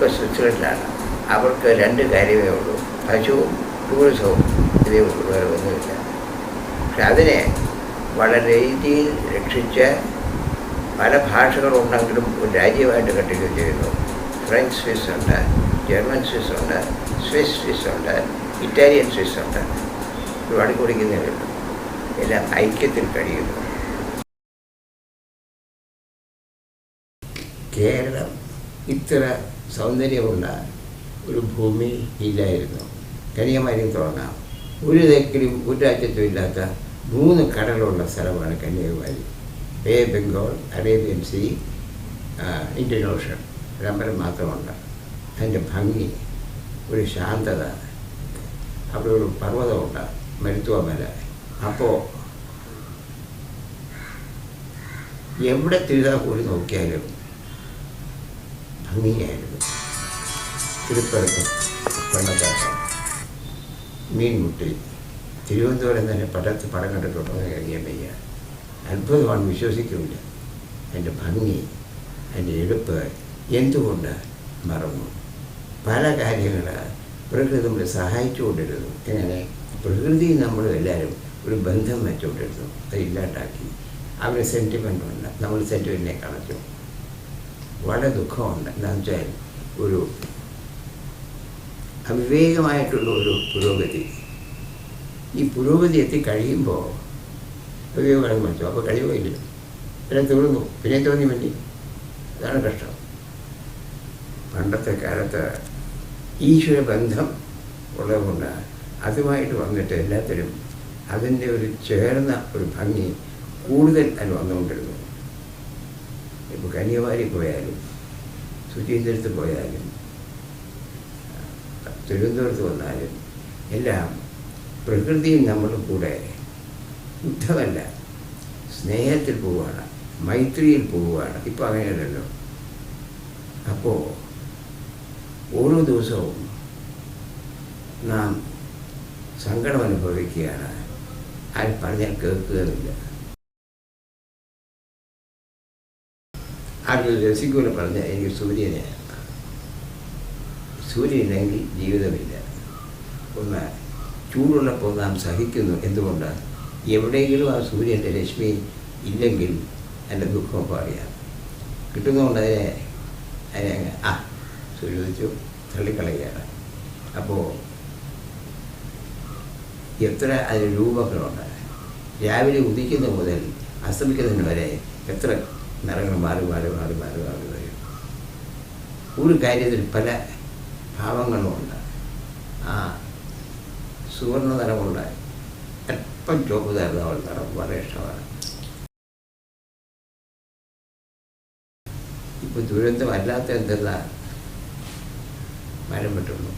ഇപ്പോൾ സ്വിറ്റ്സർലൻഡിലാണ്. അവർക്ക് 2 കാര്യമേ ഉള്ളൂ, പശുവും ടൂറിസവും. ഇതേ ഉള്ളൂ, വേറെ ഒന്നുമില്ല. പക്ഷെ അതിനെ വളരെ രീതിയിൽ രക്ഷിച്ച് പല ഭാഷകളുണ്ടെങ്കിലും ഒരു രാജ്യമായിട്ട് കണ്ടിന്യൂ ചെയ്യുന്നു. ഫ്രഞ്ച് സ്വിസ് ഉണ്ട്, ജർമ്മൻ സ്വിസ് ഉണ്ട്, സ്വിസ് സ്വിസ് ഉണ്ട്, ഇറ്റാലിയൻ സ്വിസ് ഉണ്ട്. ഒരുപാട് കുടിക്കുന്നില്ല, എല്ലാം ഐക്യത്തിൽ കഴിയുന്നു. കേരളം ഇത്ര സൗന്ദര്യമുള്ള ഒരു ഭൂമി ഇല്ലായിരുന്നു. കന്യാകുമാരിയിൽ തുടങ്ങാം. ഒരു തെക്കിലും ഒരു രാജ്യത്തും ഇല്ലാത്ത 3 കടലുള്ള സ്ഥലമാണ് Kanyakumari. Bay Bengal, Arabian Sea, Indian Ocean. ഒരമ്പലം മാത്രമുണ്ട്. അതിൻ്റെ ഭംഗി, ഒരു ശാന്തത. അവിടെ ഒരു പർവ്വതമുണ്ട്, മരുത്വമല. അപ്പോൾ എവിടെ തിരുതാ കൂടി നോക്കിയാലും ഭംഗിയായിരുന്നു. തിരുപ്പരത്തും വെള്ളച്ചാട്ടം, മീൻമുട്ടി. തിരുവനന്തപുരം തന്നെ പടം കണ്ടിട്ടുണ്ടോ എന്ന് കഴിയാൻ വയ്യ. അത്ഭുതമാണ്, വിശ്വസിക്കില്ല. അതിൻ്റെ ഭംഗി, അതിൻ്റെ എടുപ്പ് എന്തുകൊണ്ട് മറന്നു? പല കാര്യങ്ങൾ പ്രകൃതി നമ്മളെ സഹായിച്ചുകൊണ്ടിരുന്നു. എങ്ങനെ? പ്രകൃതി നമ്മളും എല്ലാവരും ഒരു ബന്ധം വെച്ചുകൊണ്ടിരുന്നു. അത് ഇല്ലാണ്ടാക്കി. അവന് സെൻറ്റിമെൻ്റ് ഉണ്ട്, നമ്മൾ സെൻറ്റിമെൻറ്റിനെ കളഞ്ഞു. വളരെ ദുഃഖമുണ്ട്. എന്താണെന്ന് വെച്ചാൽ ഒരു അവിവേകമായിട്ടുള്ള ഒരു പുരോഗതി. ഈ പുരോഗതി എത്തിക്കഴിയുമ്പോൾ ഉപയോഗം വെച്ചു. അപ്പോൾ കഴിയുമില്ല, പിന്നെ തീർന്നു. പിന്നെ തോന്നി വേണ്ടി. അതാണ് കഷ്ടം. പണ്ടത്തെ കാലത്ത് ഈശ്വരബന്ധം ഉള്ളതുകൊണ്ട് അതുമായിട്ട് വന്നിട്ട് എല്ലാത്തിനും അതിൻ്റെ ഒരു ചേർന്ന ഒരു ഭംഗി കൂടുതൽ അതിൽ വന്നുകൊണ്ടിരുന്നു. ഇപ്പോൾ കന്യാകുമാരി പോയാലും, സുചീന്ദ്രത്ത് പോയാലും, തിരുവനന്തപുരത്ത് വന്നാലും എല്ലാം പ്രകൃതിയും നമ്മളും കൂടെ യുദ്ധമല്ല, സ്നേഹത്തിൽ പോവുകയാണ്, മൈത്രിയിൽ പോവുകയാണ്. ഇപ്പോൾ അങ്ങനെയല്ലല്ലോ. അപ്പോൾ ഓരോ ദിവസവും നാം സങ്കടം അനുഭവിക്കുകയാണ്. ആരും പറഞ്ഞാൽ കേൾക്കുകയില്ല. ആരും രസിക്കൂല പറഞ്ഞാൽ എനിക്ക് സൂര്യനില്ലെങ്കിൽ ജീവിതമില്ല. ഒന്ന്, ചൂടുള്ളപ്പോൾ നാം സഹിക്കുന്നു. എന്തുകൊണ്ട്? എവിടെയെങ്കിലും ആ സൂര്യൻ്റെ രശ്മി ഇല്ലെങ്കിൽ എൻ്റെ ദുഃഖമൊക്കെ അറിയാം. കിട്ടുന്നതുകൊണ്ട് അതിനെ സൂര്യച്ചു തള്ളിക്കളയുകയാണ്. അപ്പോൾ എത്ര അതിന് രൂപങ്ങളുണ്ട്. രാവിലെ ഉദിക്കുന്ന മുതൽ അസ്തമിക്കുന്നതിന് വരെ എത്ര നിറങ്ങൾ മാറി വരും. ഒരു കാര്യത്തിൽ പല ഭാവങ്ങളുമുണ്ട്. ആ സുവർണ്ണ നിറമുണ്ട്, അല്പം ചുവപ്പ് തരുന്ന നിറം വളരെ ഇഷ്ടമാണ്. ഇപ്പോൾ ദുരന്തമല്ലാത്ത എന്തെല്ലാം മരം പറ്റുള്ളൂ.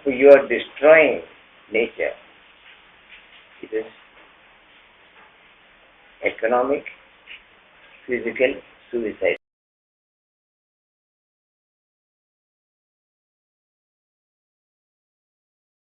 You are destroying nature. It is economic, physical suicide.